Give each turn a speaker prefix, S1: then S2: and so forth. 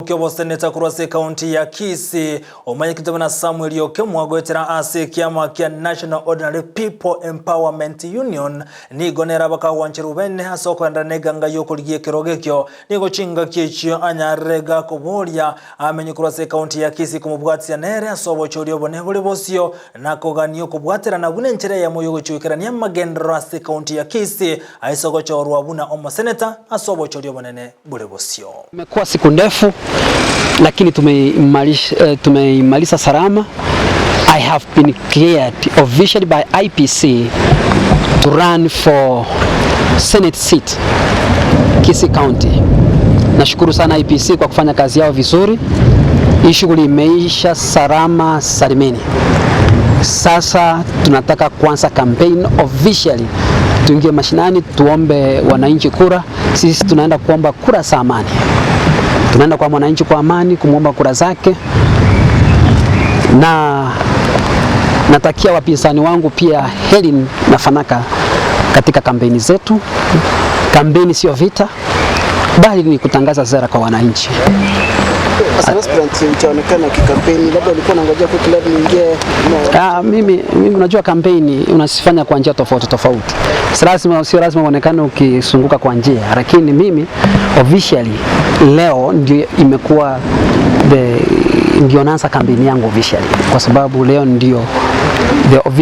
S1: kyobo seneta kurwase county ya Kisii omanyikite na Samuel Okemwa gwetera ase kiama kia National Ordinary People Empowerment Union ni gonera baka wanchiru bene asoko ndaneganga yokoligie kirogekyo ni gochinga kiechyo anyarega koboria amenye kurwase county ya Kisii kumubwatsia nere asobo chorio bone bole bosio nakoganio kubwatera na bune nchere ya moyo gochuikerania magendro ase county ya Kisii aisoko chorwa buna omo seneta asobo chorio bonene bole bosio.
S2: Imekuwa siku ndefu lakini tumeimaliza salama. I have been cleared officially by IPC to run for Senate seat Kisii County. Nashukuru sana IPC kwa kufanya kazi yao vizuri. Hii shughuli imeisha salama salimeni. Sasa tunataka kuanza campaign officially. Tuingie mashinani tuombe wananchi kura. Sisi tunaenda kuomba kura za amani. Tunaenda kwa mwananchi kwa amani kumuomba kura zake, na natakia wapinzani wangu pia heri na fanaka katika kampeni zetu. Kampeni sio vita, bali ni kutangaza sera kwa wananchi.
S3: Itaonekana kikampeni, labda ulikuwa unangojea kwa club nyingine.
S2: Mimi unajua kampeni unasifanya kwa njia tofauti tofauti. Sio lazima uonekane ukisunguka kwa njia, lakini mimi officially leo ndio imekuwa ndio naanza kampeni yangu officially, kwa sababu leo ndio the official